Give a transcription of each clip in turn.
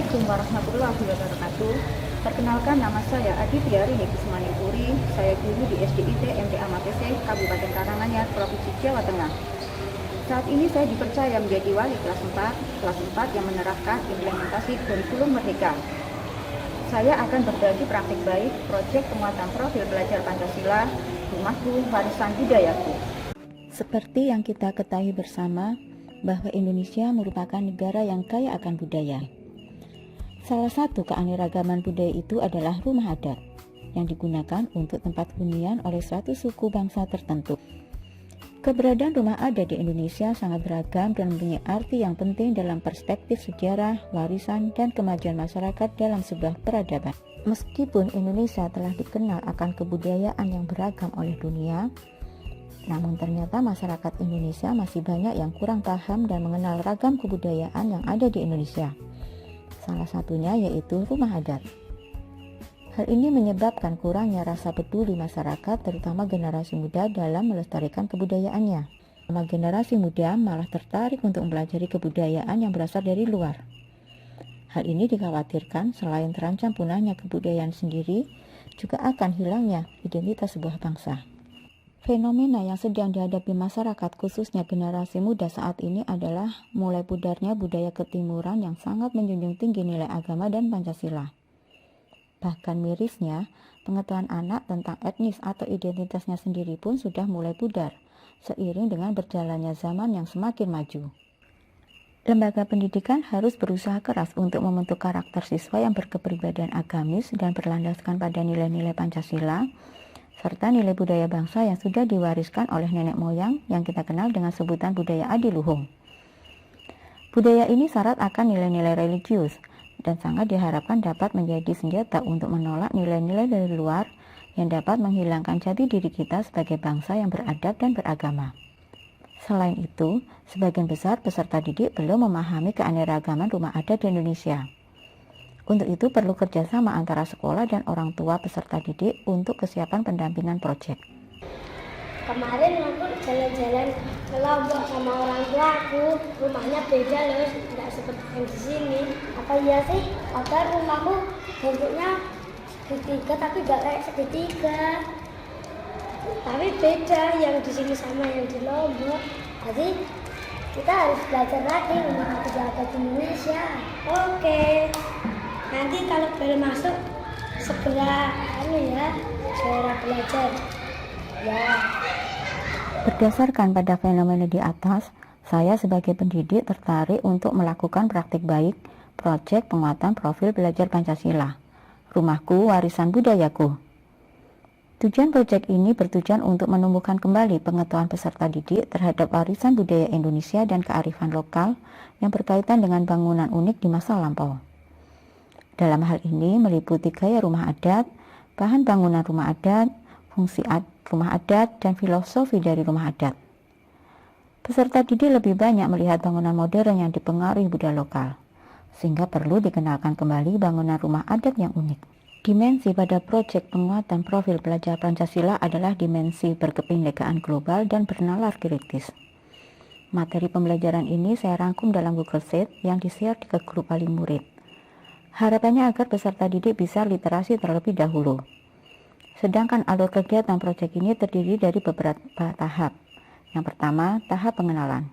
Assalamualaikum warahmatullahi wabarakatuh. Perkenalkan, nama saya Aditya Rini Kusmanipuri. Saya guru di SDIT MTA Mapese, Kabupaten Karanganyar, Provinsi Jawa Tengah. Saat ini saya dipercaya menjadi wali kelas 4 yang menerapkan implementasi kurikulum Merdeka. Saya akan berbagi praktik baik proyek penguatan profil belajar Pancasila, Rumahku, Warisan Budayaku. Seperti yang kita ketahui bersama, bahwa Indonesia merupakan negara yang kaya akan budaya. Salah satu keanekaragaman budaya itu adalah rumah adat yang digunakan untuk tempat hunian oleh suatu suku bangsa tertentu. Keberadaan rumah adat di Indonesia sangat beragam dan mempunyai arti yang penting dalam perspektif sejarah, warisan, dan kemajuan masyarakat dalam sebuah peradaban. Meskipun Indonesia telah dikenal akan kebudayaan yang beragam oleh dunia, namun ternyata masyarakat Indonesia masih banyak yang kurang paham dan mengenal ragam kebudayaan yang ada di Indonesia. Salah satunya yaitu rumah adat. Hal ini menyebabkan kurangnya rasa peduli masyarakat, terutama generasi muda, dalam melestarikan kebudayaannya. Generasi muda malah tertarik untuk mempelajari kebudayaan yang berasal dari luar. Hal ini dikhawatirkan selain terancam punahnya kebudayaan sendiri, juga akan hilangnya identitas sebuah bangsa. Fenomena yang sedang dihadapi masyarakat, khususnya generasi muda saat ini, adalah mulai pudarnya budaya ketimuran yang sangat menjunjung tinggi nilai agama dan Pancasila. Bahkan mirisnya, pengetahuan anak tentang etnis atau identitasnya sendiri pun sudah mulai pudar, seiring dengan berjalannya zaman yang semakin maju. Lembaga pendidikan harus berusaha keras untuk membentuk karakter siswa yang berkepribadian agamis dan berlandaskan pada nilai-nilai Pancasila, serta nilai budaya bangsa yang sudah diwariskan oleh nenek moyang yang kita kenal dengan sebutan budaya adiluhung. Budaya ini syarat akan nilai-nilai religius dan sangat diharapkan dapat menjadi senjata untuk menolak nilai-nilai dari luar yang dapat menghilangkan jati diri kita sebagai bangsa yang beradab dan beragama. Selain itu, sebagian besar peserta didik belum memahami keanekaragaman rumah adat di Indonesia. Untuk itu perlu kerjasama antara sekolah dan orang tua peserta didik untuk kesiapan pendampingan proyek. Kemarin aku jalan-jalan ke Lombok sama orang tua aku, rumahnya beda loh, tidak seperti yang di sini. Apa iya sih? Padahal rumahku bentuknya segitiga tapi nggak kayak segitiga. Tapi beda yang di sini sama yang di Lombok. Jadi kita harus belajar lagi rumah adat di Indonesia. Oke. Nanti kalau belum masuk segera segera belajar. Ya. Berdasarkan pada fenomena di atas, saya sebagai pendidik tertarik untuk melakukan praktik baik proyek penguatan profil belajar Pancasila, Rumahku, Warisan Budayaku. Tujuan proyek ini bertujuan untuk menumbuhkan kembali pengetahuan peserta didik terhadap warisan budaya Indonesia dan kearifan lokal yang berkaitan dengan bangunan unik di masa lampau. Dalam hal ini meliputi gaya rumah adat, bahan bangunan rumah adat, fungsi rumah adat, dan filosofi dari rumah adat. Peserta didik lebih banyak melihat bangunan modern yang dipengaruhi budaya lokal, sehingga perlu dikenalkan kembali bangunan rumah adat yang unik. Dimensi pada proyek penguatan profil belajar Pancasila adalah dimensi berkebinekaan global dan bernalar kritis. Materi pembelajaran ini saya rangkum dalam Google Sheet yang di-share ke grup wali murid. Harapannya agar peserta didik bisa literasi terlebih dahulu. Sedangkan alur kegiatan proyek ini terdiri dari beberapa tahap. Yang pertama, tahap pengenalan.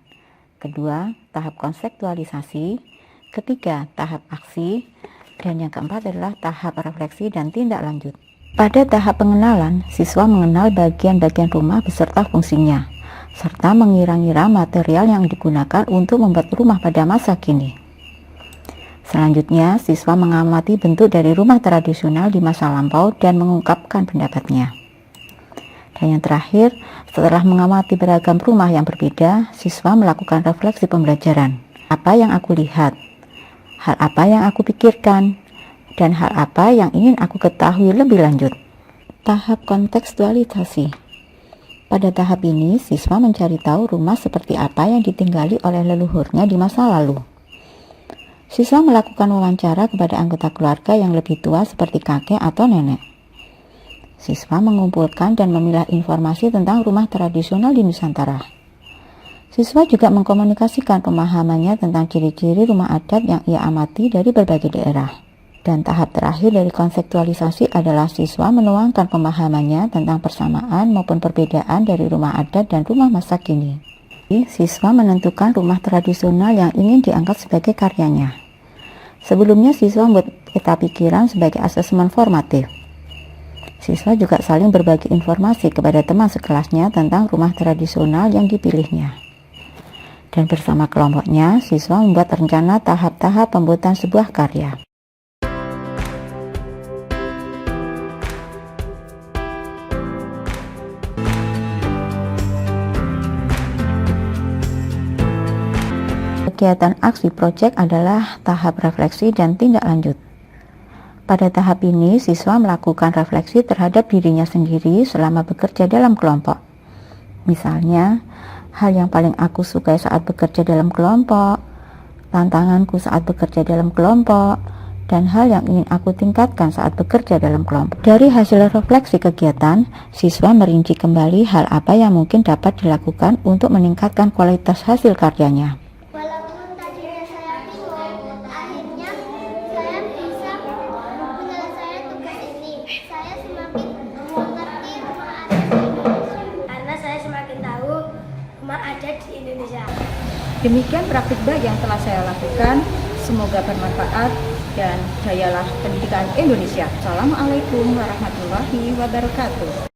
Kedua, tahap konseptualisasi. Ketiga, tahap aksi. Dan yang keempat adalah tahap refleksi dan tindak lanjut. Pada tahap pengenalan, siswa mengenal bagian-bagian rumah beserta fungsinya, serta mengira-ngira material yang digunakan untuk membuat rumah pada masa kini. Selanjutnya, siswa mengamati bentuk dari rumah tradisional di masa lampau dan mengungkapkan pendapatnya. Dan yang terakhir, setelah mengamati beragam rumah yang berbeda, siswa melakukan refleksi pembelajaran. Apa yang aku lihat? Hal apa yang aku pikirkan? Dan hal apa yang ingin aku ketahui lebih lanjut? Tahap kontekstualisasi. Pada tahap ini, siswa mencari tahu rumah seperti apa yang ditinggali oleh leluhurnya di masa lalu. Siswa melakukan wawancara kepada anggota keluarga yang lebih tua seperti kakek atau nenek. Siswa mengumpulkan dan memilah informasi tentang rumah tradisional di Nusantara. Siswa juga mengkomunikasikan pemahamannya tentang ciri-ciri rumah adat yang ia amati dari berbagai daerah. Dan tahap terakhir dari konseptualisasi adalah siswa menuangkan pemahamannya tentang persamaan maupun perbedaan dari rumah adat dan rumah masa kini. Siswa menentukan rumah tradisional yang ingin diangkat sebagai karyanya. Sebelumnya siswa membuat peta pikiran sebagai asesmen formatif. Siswa juga saling berbagi informasi kepada teman sekelasnya tentang rumah tradisional yang dipilihnya. Dan bersama kelompoknya, siswa membuat rencana tahap-tahap pembuatan sebuah karya. Kegiatan aksi proyek adalah tahap refleksi dan tindak lanjut. Pada tahap ini, siswa melakukan refleksi terhadap dirinya sendiri selama bekerja dalam kelompok. Misalnya, hal yang paling aku sukai saat bekerja dalam kelompok, tantanganku saat bekerja dalam kelompok, dan hal yang ingin aku tingkatkan saat bekerja dalam kelompok. Dari hasil refleksi kegiatan, siswa merinci kembali hal apa yang mungkin dapat dilakukan untuk meningkatkan kualitas hasil karyanya. Walaupun tadinya saya bingung, akhirnya saya bisa menyelesaikan tugas ini. Saya semakin mengerti rumah adat di Indonesia. Karena saya semakin tahu rumah adat di Indonesia. Demikian praktik baik yang telah saya lakukan. Semoga bermanfaat dan jayalah pendidikan Indonesia. Assalamualaikum warahmatullahi wabarakatuh.